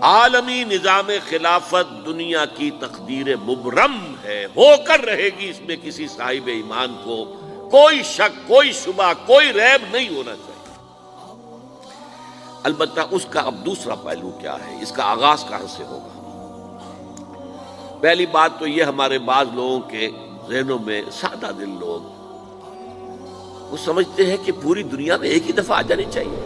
عالمی نظام خلافت دنیا کی تقدیر مبرم ہے، ہو کر رہے گی، اس میں کسی صاحب ایمان کو کوئی شک، کوئی شبہ، کوئی ریب نہیں ہونا چاہیے۔ البتہ اس کا اب دوسرا پہلو کیا ہے، اس کا آغاز کہاں سے ہوگا؟ پہلی بات تو یہ، ہمارے بعض لوگوں کے ذہنوں میں، سادہ دل لوگ وہ سمجھتے ہیں کہ پوری دنیا میں ایک ہی دفعہ آ جانی چاہیے،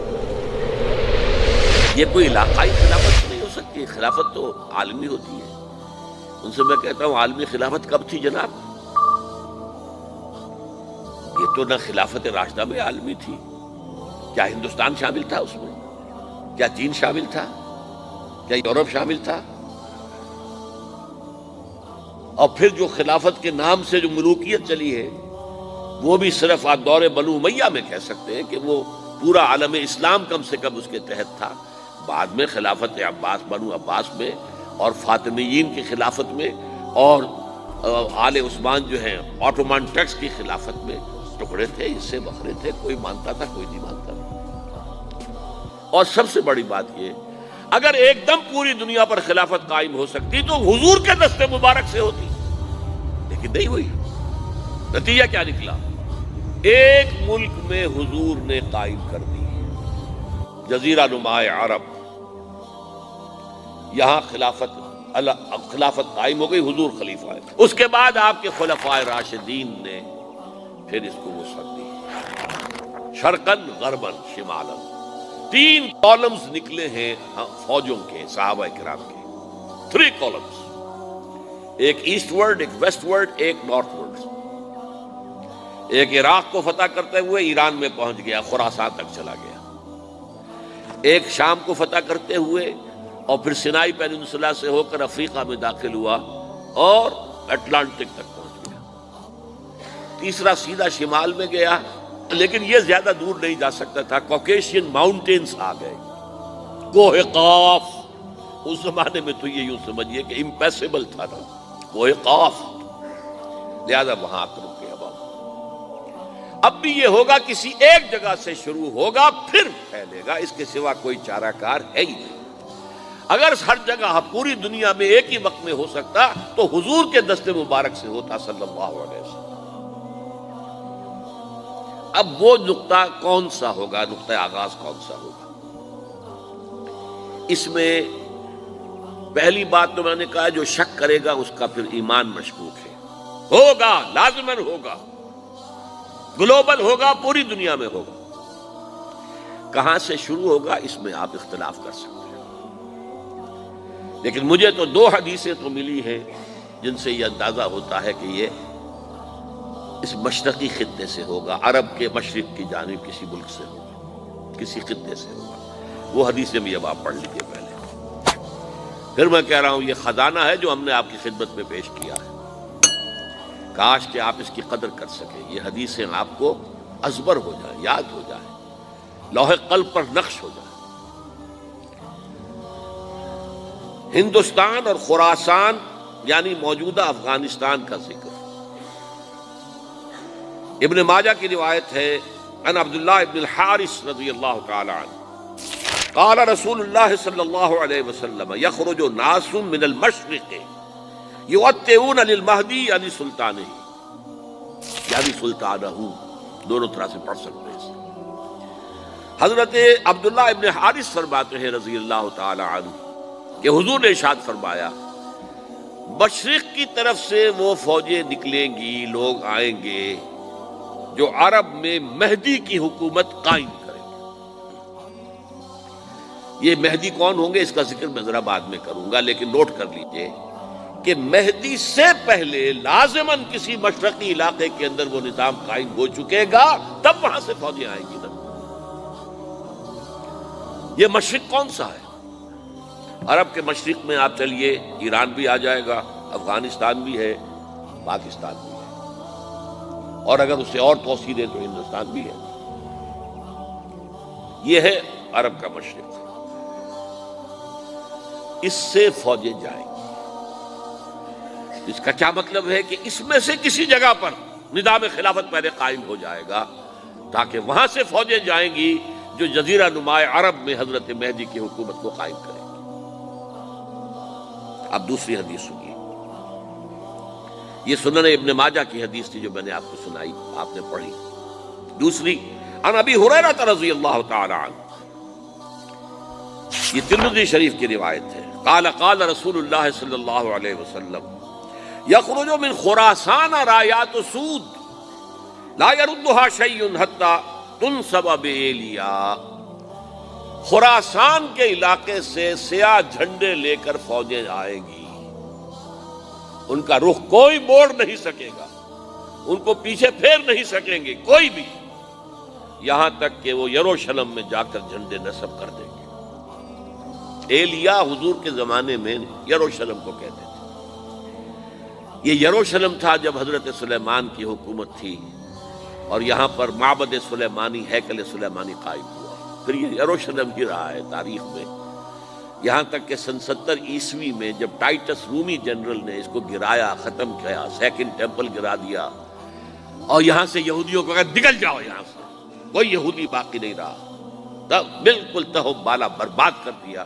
یہ کوئی علاقائی خلافت نہیں ہو سکتی، خلافت تو عالمی ہوتی ہے۔ ان سے میں کہتا ہوں، عالمی خلافت کب تھی جناب؟ یہ تو نہ خلافت راشدہ میں عالمی تھی، کیا ہندوستان شامل تھا اس میں؟ کیا چین شامل تھا؟ کیا یورپ شامل تھا؟ اور پھر جو خلافت کے نام سے جو ملوکیت چلی ہے، وہ بھی صرف آپ دور بنو امیہ میں کہہ سکتے ہیں کہ وہ پورا عالم اسلام کم سے کم اس کے تحت تھا۔ بعد میں خلافت عباس، بنو عباس میں، اور فاطمیین کی خلافت میں، اور آل عثمان جو ہیں آٹومان ٹرکس کی خلافت میں ٹکڑے تھے، اس سے بکھرے تھے، کوئی مانتا تھا، کوئی نہیں مانتا تھا۔ اور سب سے بڑی بات یہ، اگر ایک دم پوری دنیا پر خلافت قائم ہو سکتی تو حضور کے دست مبارک سے ہوتی، لیکن نہیں ہوئی۔ نتیجہ کیا نکلا؟ ایک ملک میں حضور نے قائم کر دی، جزیرہ نما عرب، یہاں خلافت قائم ہو گئی، حضور خلیفہ ہے۔ اس کے بعد آپ کے خلفائے راشدین نے پھر اس کو وسعت دی، شرقاً غرباً شمالاً۔ 3 کالمز نکلے ہیں فوجوں کے، صحابہ کرام کے، 3 کالمز، ایک ایسٹ ورڈ، ایک ویسٹ ورڈ، ایک نارتھ ورڈ۔ ایک عراق کو فتح کرتے ہوئے ایران میں پہنچ گیا، خراسان تک چلا گیا۔ ایک شام کو فتح کرتے ہوئے اور پھر سینائی پیننسولا سے ہو کر افریقہ میں داخل ہوا اور اٹلانٹک تک پہنچ گیا۔ تیسرا سیدھا شمال میں گیا، لیکن یہ زیادہ دور نہیں جا سکتا تھا، کوکیشین ماؤنٹینز آ گئے، کوہ قاف۔ اس زمانے میں تو یہ یوں سمجھیے کہ امپیسیبل تھا نا، کوہ قاف، لہذا وہاں آ کر رک گیا۔ اب بھی یہ ہوگا، کسی ایک جگہ سے شروع ہوگا پھر پھیلے گا، اس کے سوا کوئی چارہ کار ہے ہی نہیں۔ اگر ہر جگہ پوری دنیا میں ایک ہی وقت میں ہو سکتا تو حضور کے دست مبارک سے ہوتا صلی اللہ علیہ وسلم۔ اب وہ نقطہ کون سا ہوگا، نقطہ آغاز کون سا ہوگا؟ اس میں پہلی بات تو میں نے کہا، جو شک کرے گا اس کا پھر ایمان مشکوک ہے۔ ہوگا، لازماً ہوگا، گلوبل ہوگا، پوری دنیا میں ہوگا۔ کہاں سے شروع ہوگا اس میں آپ اختلاف کر سکتے ہیں، لیکن مجھے تو 2 حدیثیں تو ملی ہیں جن سے یہ اندازہ ہوتا ہے کہ یہ اس مشرقی خطے سے ہوگا، عرب کے مشرق کی جانب کسی ملک سے ہوگا، کسی خطے سے ہوگا۔ وہ حدیثیں بھی اب آپ پڑھ لیجیے پہلے۔ پھر میں کہہ رہا ہوں، یہ خزانہ ہے جو ہم نے آپ کی خدمت میں پیش کیا ہے، کاش کہ آپ اس کی قدر کر سکیں، یہ حدیثیں آپ کو ازبر ہو جائیں، یاد ہو جائیں، لوح قلب پر نقش ہو جائیں۔ ہندوستان اور خراسان یعنی موجودہ افغانستان کا ذکر۔ ابن ماجہ کی روایت ہے، ان عبداللہ ابن الحارث رضی اللہ تعالی عنہ قال رسول اللہ صلی اللہ علیہ وسلم یخرج ناس من المشرق یؤتئون للمہدی یعنی سلطانہ، یعنی سلطانہ، دونوں طرح سے پڑھ سکتے ہیں۔ حضرت عبداللہ ابن حارث فرماتے ہیں رضی اللہ تعالی عنہ کہ حضور نے ارشاد فرمایا، مشرق کی طرف سے وہ فوجیں نکلیں گی، لوگ آئیں گے جو عرب میں مہدی کی حکومت قائم کریں گے۔ یہ مہدی کون ہوں گے اس کا ذکر میں ذرا بعد میں کروں گا، لیکن نوٹ کر لیجئے کہ مہدی سے پہلے لازماً کسی مشرقی علاقے کے اندر وہ نظام قائم ہو چکے گا، تب وہاں سے فوجیں آئیں گی۔ یہ مشرق کون سا ہے؟ عرب کے مشرق میں آپ چلیے، ایران بھی آ جائے گا، افغانستان بھی ہے، پاکستان بھی ہے، اور اگر اسے اور توسیع دیں تو ہندوستان بھی ہے۔ یہ ہے عرب کا مشرق، اس سے فوجیں جائیں گی۔ اس کا کیا مطلب ہے کہ اس میں سے کسی جگہ پر نظام خلافت پہلے قائم ہو جائے گا، تاکہ وہاں سے فوجیں جائیں گی جو جزیرہ نما عرب میں حضرت مہدی کی حکومت کو قائم کریں گی۔ اب دوسری حدیث سنیے، یہ سنن ابن ماجہ کی حدیث تھی جو میں نے آپ کو سنائی، آپ نے پڑھی۔ دوسری عن ابی ہریرہ رضی اللہ تعالی عنہ، یہ ترمذی شریف کی روایت ہے، قال قال رسول اللہ صلی اللہ علیہ وسلم یخرج من خراسان رایات سود لا يردها شیء حتی تنصب بإیلیا، خراسان کے علاقے سے سیاہ جھنڈے لے کر فوجیں آئیں گی، ان کا رخ کوئی موڑ نہیں سکے گا، ان کو پیچھے پھیر نہیں سکیں گے کوئی بھی، یہاں تک کہ وہ یروشلم میں جا کر جھنڈے نصب کر دیں گے۔ ایلیا حضور کے زمانے میں یروشلم کو کہتے تھے، یہ یروشلم تھا جب حضرت سلیمان کی حکومت تھی اور یہاں پر معبد سلیمانی، ہیکل سلیمانی قائم ہوا، پھر یہ یروشلم ہی رہا ہے تاریخ میں، یہاں تک کہ سن 70 عیسوی میں جب ٹائٹس رومی جنرل نے اس کو گرایا، ختم کیا، سیکنڈ ٹیمپل گرا دیا اور یہاں سے یہودیوں کو کہا نکل جاؤ یہاں سے، کوئی یہودی باقی نہیں رہا، تب بالکل تہو بالا برباد کر دیا۔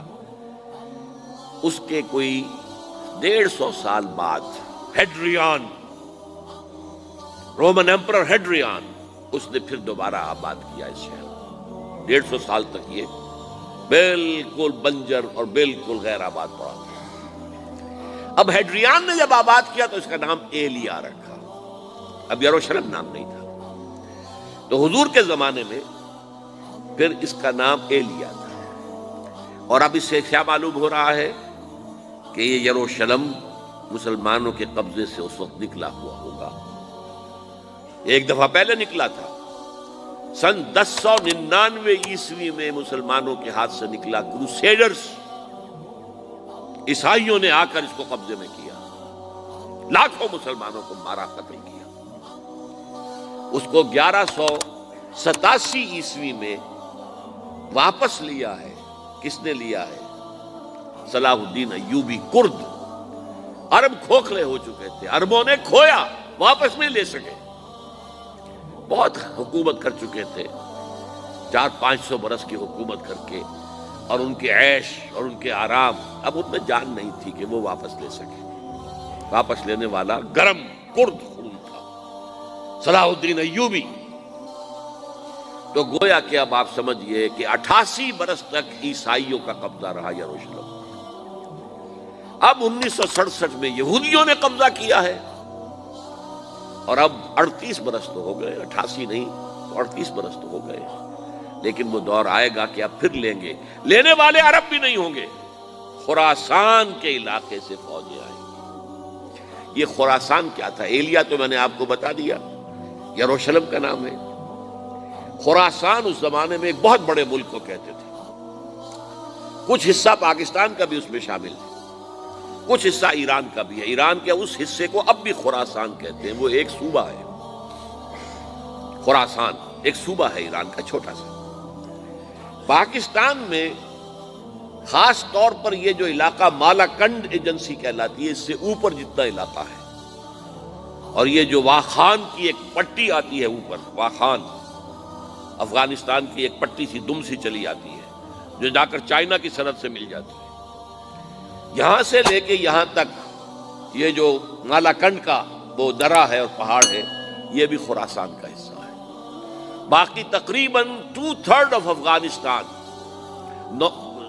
اس کے کوئی 150 سال بعد ہیڈریان، رومن ایمپرر ہیڈریان، اس نے پھر دوبارہ آباد کیا اس شہر، 150 سال تک یہ بالکل بنجر اور بالکل غیر آباد پڑا تھا۔ اب ہیڈریان نے جب آباد کیا تو اس کا نام ایلیا رکھا، اب یروشلم نام نہیں تھا، تو حضور کے زمانے میں پھر اس کا نام ایلیا تھا۔ اور اب اس سے کیا معلوم ہو رہا ہے کہ یہ یروشلم مسلمانوں کے قبضے سے اس وقت نکلا ہوا ہوگا، ایک دفعہ پہلے نکلا تھا، سن 1099 عیسوی میں مسلمانوں کے ہاتھ سے نکلا، کروسیڈرز عیسائیوں نے آ کر اس کو قبضے میں کیا، لاکھوں مسلمانوں کو مارا، قتل کیا۔ اس کو 1187 عیسوی میں واپس لیا ہے، کس نے لیا ہے؟ صلاح الدین ایوبی، کرد، عرب کھوکھلے ہو چکے تھے، عربوں نے کھویا، واپس نہیں لے سکے، بہت حکومت کر چکے تھے، 400-500 برس کی حکومت کر کے، اور ان کے عیش اور ان کے آرام، اب ان میں جان نہیں تھی کہ وہ واپس لے سکے۔ واپس لینے والا گرم کرد خون تھا، صلاح الدین ایوبی۔ تو گویا کہ اب آپ سمجھئے کہ 88 برس تک عیسائیوں کا قبضہ رہا یروشلم، اب 1967 میں یہودیوں نے قبضہ کیا ہے، اور اب 38 برس تو ہو گئے، 88 نہیں 38 برس تو ہو گئے، لیکن وہ دور آئے گا کہ اب پھر لیں گے، لینے والے عرب بھی نہیں ہوں گے، خراسان کے علاقے سے فوجیں آئیں گی۔ یہ خراسان کیا تھا؟ ایلیا تو میں نے آپ کو بتا دیا، یروشلم کا نام ہے۔ خراسان اس زمانے میں ایک بہت بڑے ملک کو کہتے تھے، کچھ حصہ پاکستان کا بھی اس میں شامل ہے، کچھ حصہ ایران کا بھی ہے، ایران کے اس حصے کو اب بھی خراسان کہتے ہیں، وہ ایک صوبہ ہے، خراسان ایک صوبہ ہے ایران کا چھوٹا سا۔ پاکستان میں خاص طور پر یہ جو علاقہ مالاکنڈ ایجنسی کہلاتی ہے، اس سے اوپر جتنا علاقہ ہے، اور یہ جو واخان کی ایک پٹی آتی ہے اوپر، واخان افغانستان کی ایک پٹی سی دم سی چلی آتی ہے جو جا کر چائنا کی سرحد سے مل جاتی ہے، یہاں سے لے کے یہاں تک یہ جو مالاکنڈ کا وہ درہ ہے اور پہاڑ ہے، یہ بھی خراسان کا حصہ ہے۔ باقی تقریباً 2/3 آف افغانستان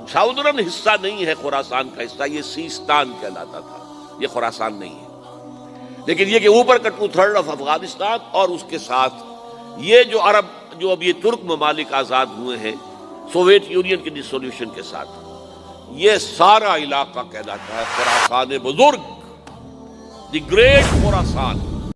ساؤدرن حصہ نہیں ہے خراسان کا حصہ، یہ سیستان کہلاتا تھا، یہ خراسان نہیں ہے، لیکن یہ کہ اوپر کا 2/3 آف افغانستان اور اس کے ساتھ یہ جو عرب جو اب یہ ترک ممالک آزاد ہوئے ہیں سوویت یونین کی ڈسولوشن کے ساتھ، یہ سارا علاقہ کہلاتا ہے خراسان بزرگ، دی گریٹ خراسان۔